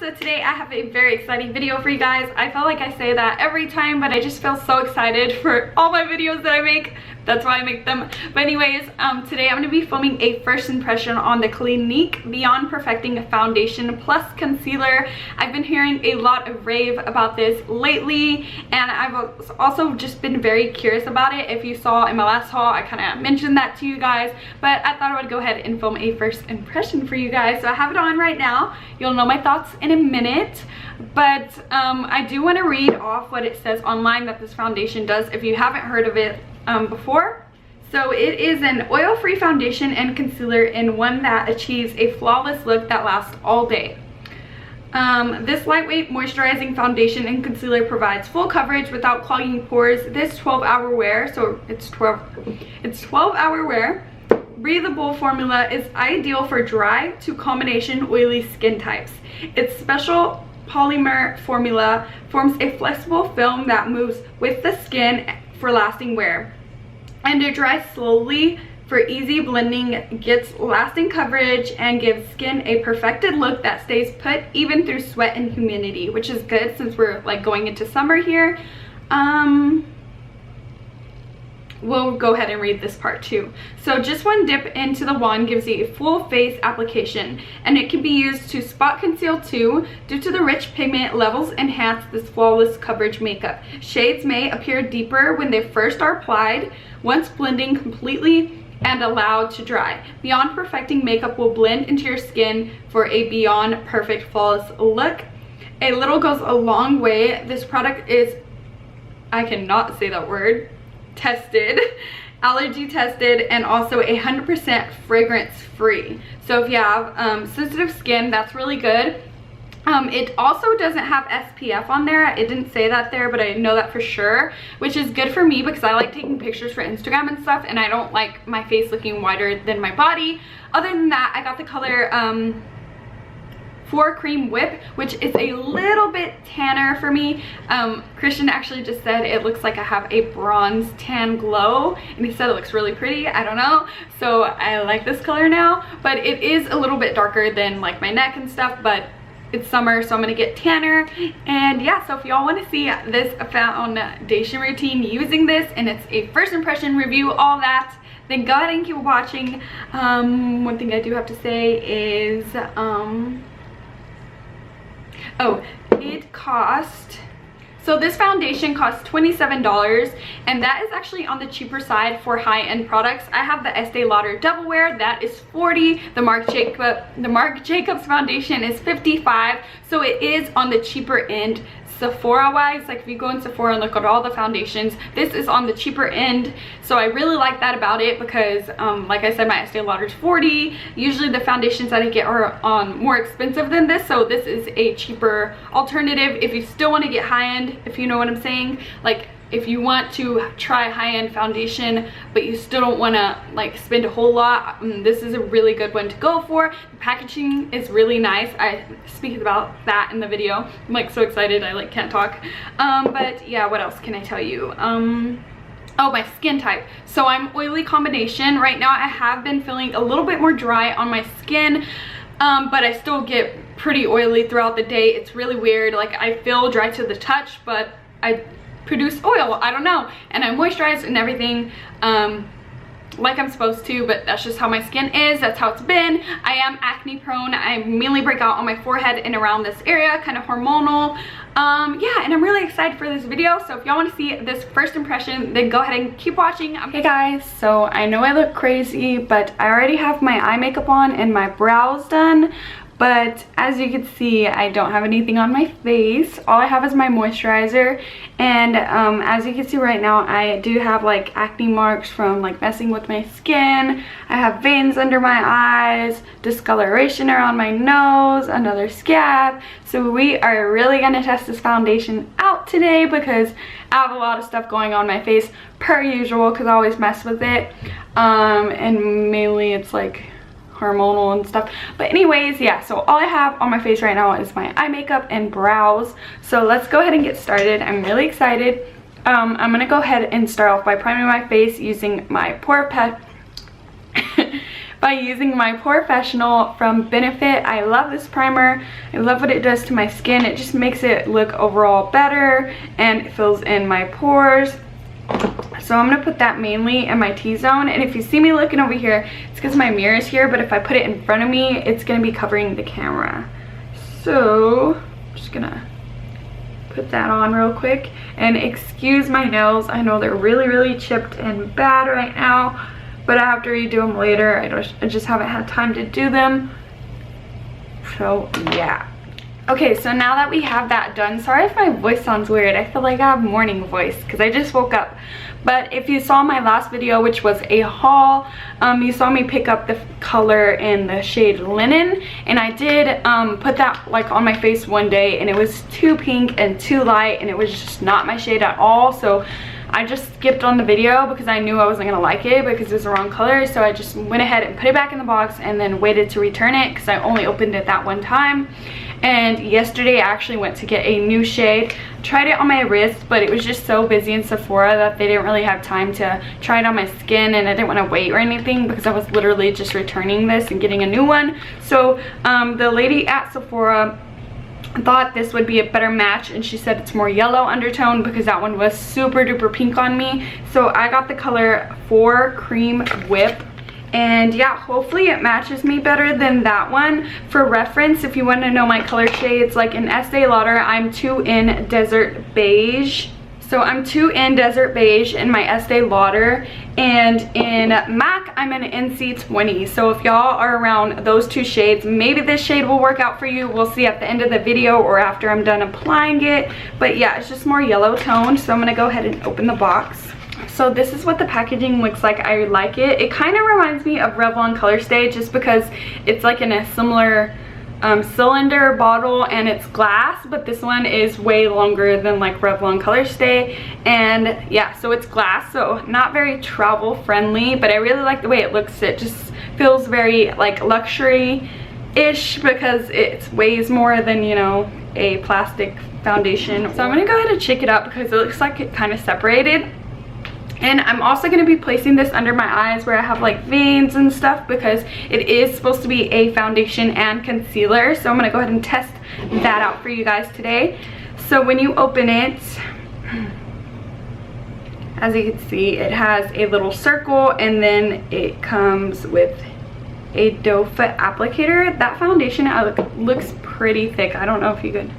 So today I have a very exciting video for you guys. I feel like I say that every time, but I just feel so excited for all my videos that I make. That's why I make them. But anyways, today I'm going to be filming a first impression on the Clinique Beyond Perfecting Foundation Plus Concealer. I've been hearing a lot of rave about this lately, and I've also just been very curious about it. If you saw in my last haul, I kind of mentioned that to you guys, but I thought I would go ahead and film a first impression for you guys. So I have it on right now. You'll know my thoughts in a minute, but I do want to read off what it says online that this foundation does if you haven't heard of it before. So it is an oil-free foundation and concealer in one that achieves a flawless look that lasts all day. This lightweight moisturizing foundation and concealer provides full coverage without clogging pores. This 12-hour wear, so it's 12-hour wear, breathable formula is ideal for dry to combination oily skin types. Its special polymer formula forms a flexible film that moves with the skin for lasting wear, and it dries slowly for easy blending, gets lasting coverage, and gives skin a perfected look that stays put even through sweat and humidity, which is good since we're like going into summer here. We'll go ahead and read this part too. So just one dip into the wand gives you a full face application, and it can be used to spot conceal too. Due to the rich pigment levels enhance this flawless coverage makeup. Shades may appear deeper when they first are applied. Once blending completely and allowed to dry, Beyond Perfecting makeup will blend into your skin for a beyond perfect flawless look. A little goes a long way. This product is, I cannot say that word, tested, allergy tested, and also 100% fragrance free. So if you have sensitive skin, that's really good. It also doesn't have SPF on there. It didn't say that there, but I know that for sure, which is good for me because I like taking pictures for Instagram and stuff, and I don't like my face looking wider than my body. Other than that, I got the color 4 Cream Whip, which is a little bit tanner for me. Christian actually just said it looks like I have a bronze tan glow, and he said it looks really pretty. I don't know, so I like this color now, but it is a little bit darker than like my neck and stuff, but it's summer, so I'm gonna get tanner. And yeah, so if y'all want to see this foundation routine using this, and it's a first impression review, all that, then go ahead and keep watching. One thing I do have to say is oh, it cost, so this foundation costs $27, and that is actually on the cheaper side for high-end products. I have the Estee Lauder Double Wear, that is $40. The Marc Jacobs foundation is $55, so it is on the cheaper end. Sephora wise, like if you go in Sephora and look at all the foundations, this is on the cheaper end, so I really like that about it because like I said, my Estee Lauder is $40. Usually the foundations that I get are more expensive than this, so this is a cheaper alternative if you still want to get high-end, if you know what I'm saying. Like if you want to try high-end foundation but you still don't want to like spend a whole lot, this is a really good one to go for. The packaging is really nice. I speak about that in the video. I'm like so excited, I like can't talk. But yeah, what else can I tell you? Oh, my skin type. So I'm oily combination. Right now I have been feeling a little bit more dry on my skin, but I still get pretty oily throughout the day. It's really weird. Like I feel dry to the touch, but I produce oil, I don't know, and I moisturize and everything like I'm supposed to, but that's just how my skin is. That's how it's been. I am acne prone. I mainly break out on my forehead and around this area, kind of hormonal. Yeah, and I'm really excited for this video, so if y'all want to see this first impression, then go ahead and keep watching. Hey guys, so I know I look crazy, but I already have my eye makeup on and my brows done. But as you can see, I don't have anything on my face. All I have is my moisturizer. And as you can see right now, I do have like acne marks from like messing with my skin. I have veins under my eyes, discoloration around my nose, another scab. So we are really gonna test this foundation out today because I have a lot of stuff going on my face per usual because I always mess with it. And mainly it's like hormonal and stuff. But anyways, yeah, so all I have on my face right now is my eye makeup and brows. So let's go ahead and get started. I'm really excited. I'm gonna go ahead and start off by priming my face using my by using my Porefessional from Benefit. I love this primer. I love what it does to my skin. It just makes it look overall better and it fills in my pores. So I'm gonna put that mainly in my T-zone, and if you see me looking over here, it's because my mirror is here, but if I put it in front of me, it's gonna be covering the camera. So I'm just gonna put that on real quick, and excuse my nails. I know they're really chipped and bad right now, but I have to redo them later. I just haven't had time to do them. So yeah. Okay, so now that we have that done, sorry if my voice sounds weird. I feel like I have morning voice because I just woke up. But if you saw my last video, which was a haul, you saw me pick up the color in the shade Linen, and I did put that like on my face one day, and it was too pink and too light, and it was just not my shade at all. So I just skipped on the video because I knew I wasn't gonna like it because it was the wrong color. So I just went ahead and put it back in the box and then waited to return it because I only opened it that one time. And yesterday I actually went to get a new shade. Tried it on my wrist, but it was just so busy in Sephora that they didn't really have time to try it on my skin, and I didn't want to wait or anything because I was literally just returning this and getting a new one. So the lady at Sephora thought this would be a better match, and she said it's more yellow undertone because that one was super duper pink on me. So I got the color 4 Cream Whip, and yeah, hopefully it matches me better than that one. For reference, if you want to know my color shades, like in Estee Lauder, I'm 2 in Desert Beige. So I'm 2 in Desert Beige in my Estee Lauder, and in MAC I'm in NC20. So if y'all are around those 2 shades, maybe this shade will work out for you. We'll see at the end of the video or after I'm done applying it. But yeah, it's just more yellow toned. So I'm gonna go ahead and open the box. So this is what the packaging looks like. I like it. It kind of reminds me of Revlon Color Stay just because it's like in a similar cylinder bottle and it's glass, but this one is way longer than like Revlon Color Stay. And yeah, so it's glass, so not very travel friendly, but I really like the way it looks. It just feels very like luxury-ish because it weighs more than, you know, a plastic foundation. So I'm gonna go ahead and shake it up because it looks like it kind of separated. And I'm also going to be placing this under my eyes where I have like veins and stuff because it is supposed to be a foundation and concealer. So I'm going to go ahead and test that out for you guys today. So when you open it, as you can see, it has a little circle, and then it comes with a doe foot applicator. That foundation looks pretty thick. I don't know if you could,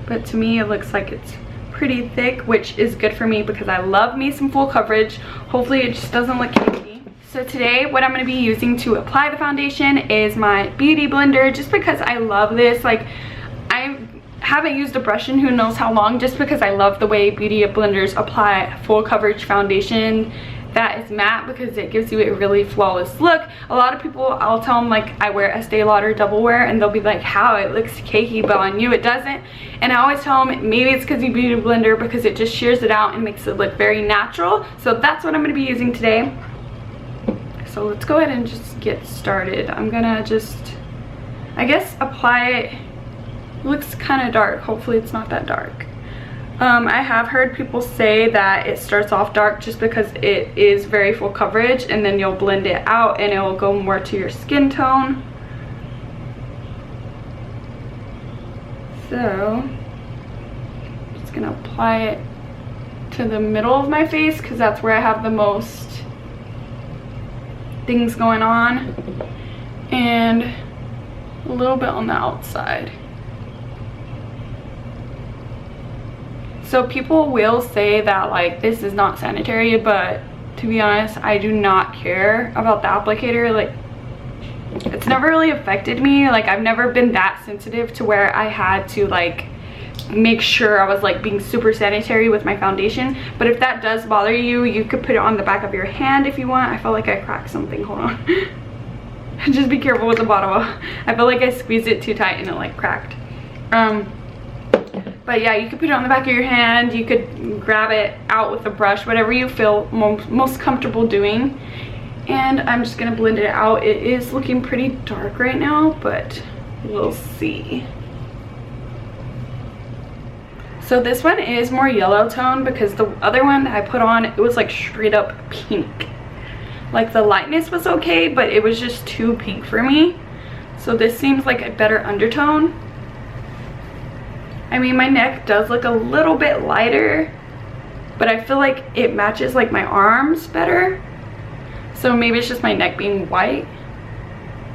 but to me it looks like it's pretty thick, which is good for me because I love me some full coverage. Hopefully it just doesn't look cakey. So today what I'm going to be using to apply the foundation is my beauty blender, just because I love this. Like, I haven't used a brush in who knows how long, just because I love the way beauty blenders apply full coverage foundation that is matte, because it gives you a really flawless look. A lot of people, I'll tell them like I wear Estee Lauder double wear and they'll be like, how, it looks cakey, but on you it doesn't. And I always tell them maybe it's because you beauty blender, because it just shears it out and makes it look very natural. So that's what I'm going to be using today. So let's go ahead and just get started. I'm gonna just, I guess, apply it. It looks kind of dark. Hopefully it's not that dark. I have heard people say that it starts off dark just because it is very full coverage, and then you'll blend it out and it will go more to your skin tone. So I'm just gonna apply it to the middle of my face because that's where I have the most things going on, and a little bit on the outside. So people will say that like this is not sanitary, but to be honest, I do not care about the applicator. Like, it's never really affected me. Like, I've never been that sensitive to where I had to like make sure I was like being super sanitary with my foundation. But if that does bother you, you could put it on the back of your hand if you want. I felt like I cracked something. Hold on. Just be careful with the bottle. I feel like I squeezed it too tight and it like cracked. But yeah, you could put it on the back of your hand, you could grab it out with a brush, whatever you feel most comfortable doing. And I'm just gonna blend it out. It is looking pretty dark right now, but we'll see. So this one is more yellow tone because the other one that I put on, it was like straight up pink. Like the lightness was okay, but it was just too pink for me. So this seems like a better undertone. I mean, my neck does look a little bit lighter, but I feel like it matches like my arms better. So maybe it's just my neck being white,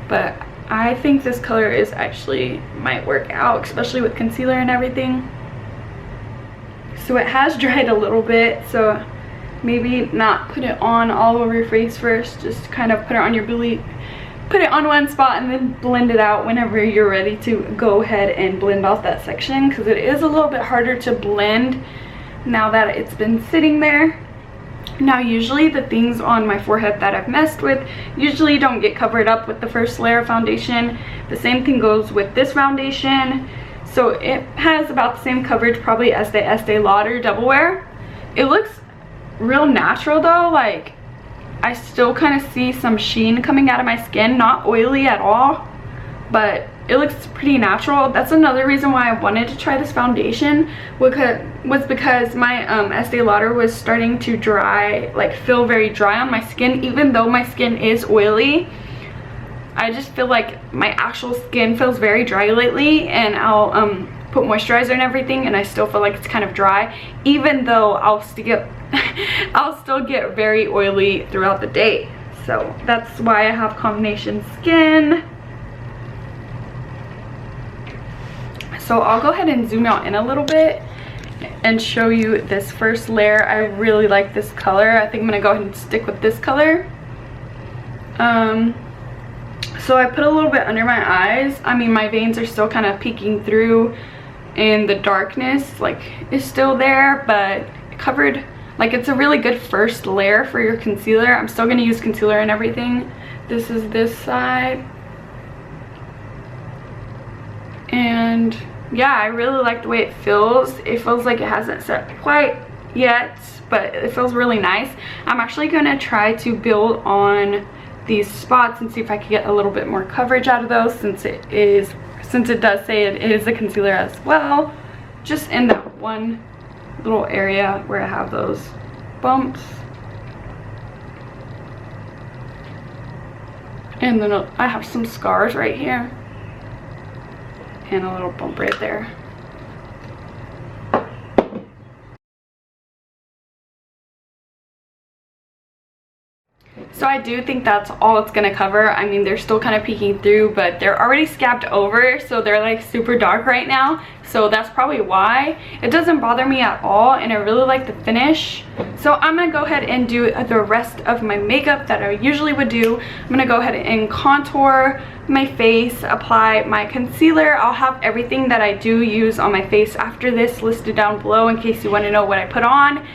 but I think this color is actually might work out, especially with concealer and everything. So it has dried a little bit, so maybe not put it on all over your face first. Just kind of put it on your put it on one spot and then blend it out whenever you're ready to go ahead and blend off that section, because it is a little bit harder to blend now that it's been sitting there. Now usually the things on my forehead that I've messed with usually don't get covered up with the first layer of foundation. The same thing goes with this foundation. So it has about the same coverage probably as the Estee Lauder Double Wear. It looks real natural though, like I still kind of see some sheen coming out of my skin, not oily at all, but it looks pretty natural. That's another reason why I wanted to try this foundation, was because my Estee Lauder was starting to dry, like feel very dry on my skin. Even though my skin is oily, I just feel like my actual skin feels very dry lately, and I'll put moisturizer and everything and I still feel like it's kind of dry, even though I'll still get very oily throughout the day. So that's why I have combination skin. So I'll go ahead and zoom out in a little bit and show you this first layer. I really like this color. I think I'm gonna go ahead and stick with this color. So I put a little bit under my eyes. I mean, my veins are still kind of peeking through and the darkness like is still there, but covered, like it's a really good first layer for your concealer. I'm still gonna use concealer and everything. This is this side. And yeah, I really like the way it feels. It feels like it hasn't set quite yet, but it feels really nice. I'm actually gonna try to build on these spots and see if I can get a little bit more coverage out of those, since it does say it is a concealer as well, just in that one little area where I have those bumps. And then I have some scars right here and a little bump right there. So I do think that's all it's gonna cover. I mean, they're still kind of peeking through, but they're already scabbed over, so they're like super dark right now. So that's probably why. It doesn't bother me at all, and I really like the finish. So I'm gonna go ahead and do the rest of my makeup that I usually would do. I'm gonna go ahead and contour my face, apply my concealer. I'll have everything that I do use on my face after this listed down below in case you want to know what I put on.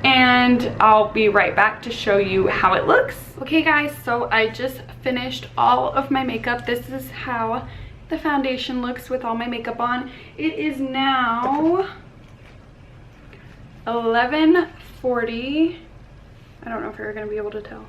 And I'll be right back to show you how it looks. Okay guys, so I just finished all of my makeup. This is how the foundation looks with all my makeup on. It is now 11:40. I don't know if you're gonna be able to tell.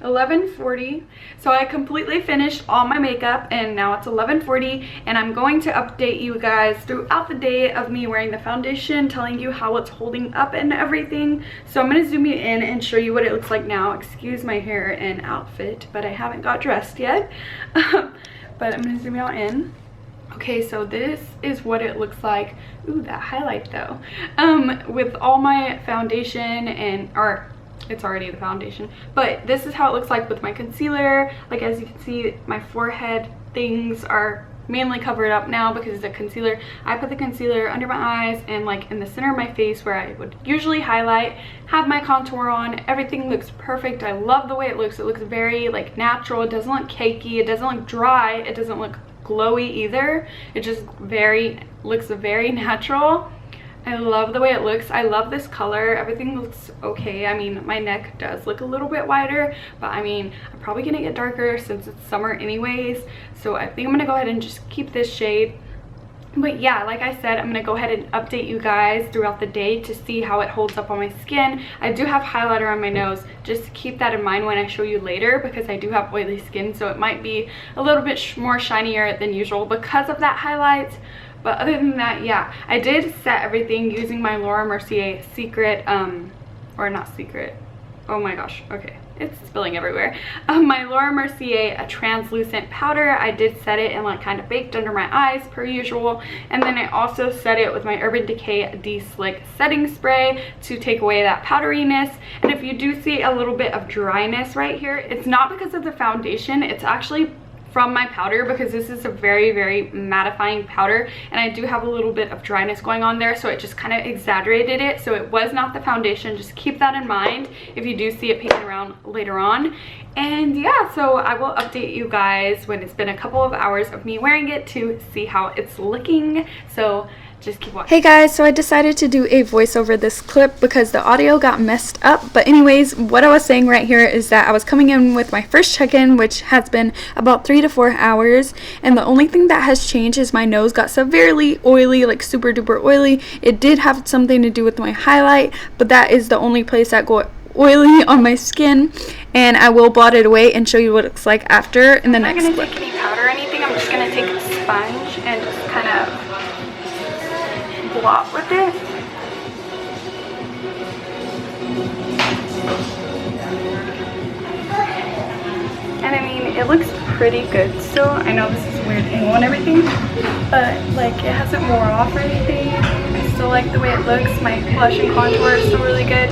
11:40. So I completely finished all my makeup and now it's 11:40, and I'm going to update you guys throughout the day of me wearing the foundation, telling you how it's holding up and everything. So I'm going to zoom you in and show you what it looks like now. Excuse my hair and outfit, but I haven't got dressed yet. But I'm going to zoom you out in. Okay, so this is what it looks like. Ooh, that highlight though. With all my foundation it's already the foundation, but this is how it looks like with my concealer. Like, as you can see, my forehead things are mainly covered up now because of the concealer. I put the concealer under my eyes and like in the center of my face where I would usually highlight, have my contour on. Everything looks perfect. I love the way it looks. It looks very like natural. It doesn't look cakey, it doesn't look dry, it doesn't look glowy either. It just looks very natural. I love the way it looks. I love this color. Everything looks okay. I mean, my neck does look a little bit wider, but I mean, I'm probably gonna get darker since it's summer anyways. So I think I'm gonna go ahead and just keep this shade. But yeah, like I said, I'm gonna go ahead and update you guys throughout the day to see how it holds up on my skin. I do have highlighter on my nose. Just keep that in mind when I show you later, because I do have oily skin, so it might be a little bit more shinier than usual because of that highlight. But other than that, yeah, I did set everything using my Laura Mercier secret, or not secret, oh my gosh, okay, it's spilling everywhere. My Laura Mercier, a translucent powder. I did set it and like kind of baked under my eyes per usual, and then I also set it with my Urban Decay De-Slick setting spray to take away that powderiness. And if you do see a little bit of dryness right here, it's not because of the foundation, it's actually from my powder, because this is a very mattifying powder, and I do have a little bit of dryness going on there, so it just kind of exaggerated it. So it was not the foundation. Just keep that in mind if you do see it peeking around later on. And yeah, so I will update you guys when it's been a couple of hours of me wearing it to see how it's looking. So just keep watching. Hey guys, so I decided to do a voice over this clip because the audio got messed up. But anyways, what I was saying right here is that I was coming in with my first check-in, which has been about 3 to 4 hours, and the only thing that has changed is my nose got severely oily, like super duper oily. It did have something to do with my highlight, but that is the only place that got oily on my skin, and I will blot it away and show you what it looks like after in the next clip. I'm not going to take any powder or anything. I'm just going to take a sponge and just kind of blot with it. And I mean, it looks pretty good still. I know this is a weird angle and everything, but like it hasn't wore off or anything. I still like the way it looks. My blush and contour is still really good.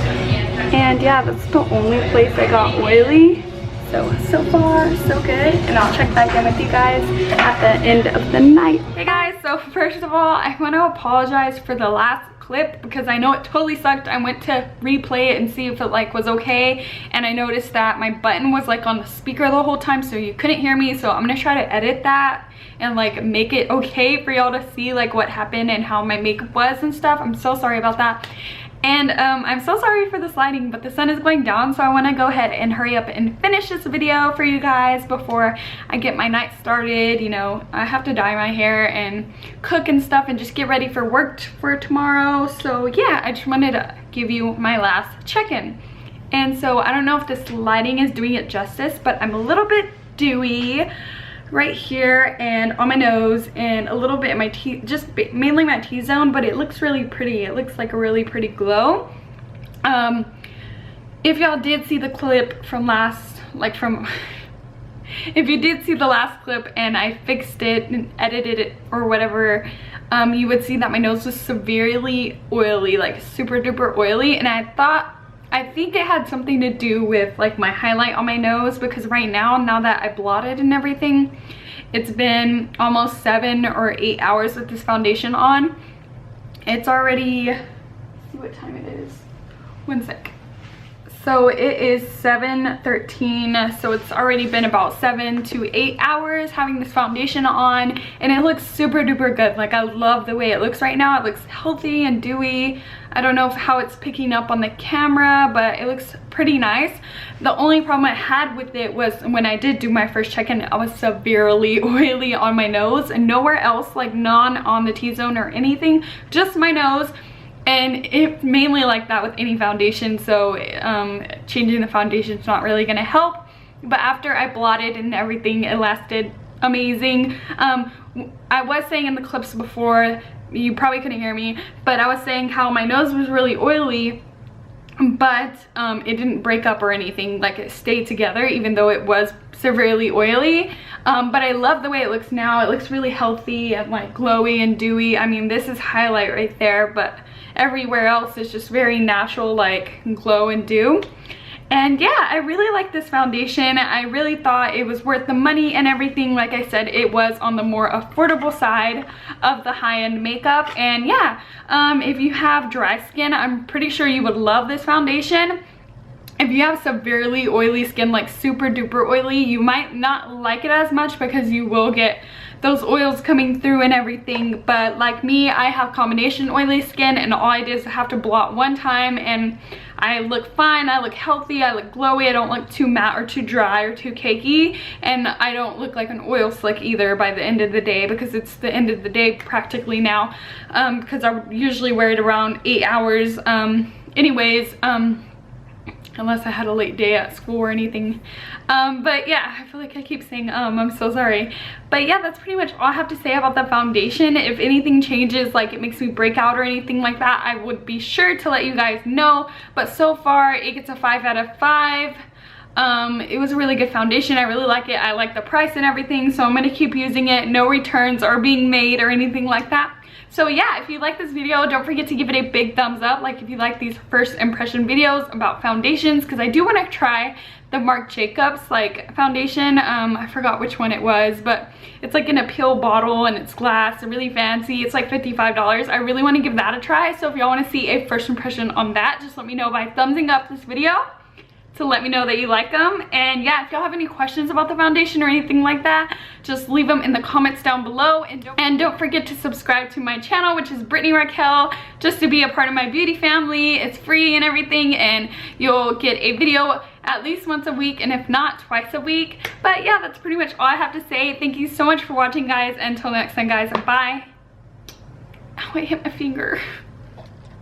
And yeah, that's the only place I got oily. So far, so good. And I'll check back in with you guys at the end of the night. Hey guys, so first of all, I want to apologize for the last clip because I know it totally sucked. I went to replay it and see if it like was okay, and I noticed that my button was like on the speaker the whole time, so you couldn't hear me. So I'm gonna try to edit that and like make it okay for y'all to see like what happened and how my makeup was and stuff. I'm so sorry about that. And I'm so sorry for this lighting, but the sun is going down, so I want to go ahead and hurry up and finish this video for you guys before I get my night started. You know, I have to dye my hair and cook and stuff and just get ready for work for tomorrow. So yeah, I just wanted to give you my last check-in. And so I don't know if this lighting is doing it justice, but I'm a little bit dewy right here and on my nose and a little bit in my T, just mainly my T-zone, but it looks really pretty. It looks like a really pretty glow. If y'all did see the clip from last, if you did see the last clip and I fixed it and edited it or whatever, you would see that my nose was severely oily, like super duper oily, and I think it had something to do with like my highlight on my nose, because right now that I blotted and everything, it's been almost 7 or 8 hours with this foundation on. It's already, let's see what time it is. 1 sec. So it is 7:13, so it's already been about 7 to 8 hours having this foundation on, and it looks super duper good. Like, I love the way it looks right now. It looks healthy and dewy. I don't know how it's picking up on the camera, but it looks pretty nice. The only problem I had with it was when I did do my first check-in, I was severely oily on my nose and nowhere else, like none on the T-zone or anything, just my nose. And it's mainly like that with any foundation, so changing the foundation is not really gonna help. But after I blotted and everything, it lasted amazing. I was saying in the clips before, you probably couldn't hear me, but I was saying how my nose was really oily, but it didn't break up or anything. Like, it stayed together even though it was severely oily. But I love the way it looks now. It looks really healthy and like glowy and dewy. I mean, this is highlight right there, but everywhere else is just very natural, like glow and dew. And yeah, I really like this foundation. I really thought it was worth the money and everything. Like I said, it was on the more affordable side of the high-end makeup. And yeah, if you have dry skin, I'm pretty sure you would love this foundation. If you have severely oily skin, like super duper oily, you might not like it as much because you will get those oils coming through and everything. But like me, I have combination oily skin, and all I did is have to blot one time and I look fine, I look healthy, I look glowy, I don't look too matte or too dry or too cakey, and I don't look like an oil slick either by the end of the day, because it's the end of the day practically now, because I usually wear it around 8 hours. unless I had a late day at school or anything. But yeah, I feel like I keep saying I'm so sorry. But yeah, that's pretty much all I have to say about the foundation. If anything changes, like it makes me break out or anything like that, I would be sure to let you guys know. But so far it gets a 5 out of 5. It was a really good foundation. I really like it. I like the price and everything, so I'm gonna keep using it. No returns are being made or anything like that. So yeah, if you like this video, don't forget to give it a big thumbs up. Like if you like these first impression videos about foundations, because I do want to try the Marc Jacobs like foundation. I forgot which one it was, but it's like in a pill bottle and it's glass and really fancy. It's like $55. I really want to give that a try. So if y'all want to see a first impression on that, just let me know by thumbsing up this video to let me know that you like them. And yeah, if y'all have any questions about the foundation or anything like that, just leave them in the comments down below. And don't forget to subscribe to my channel, which is BritanyRaquell, just to be a part of my beauty family. It's free and everything, and you'll get a video at least once a week, and if not, twice a week. But yeah, that's pretty much all I have to say. Thank you so much for watching, guys. Until next time, guys, bye. Oh, I hit my finger.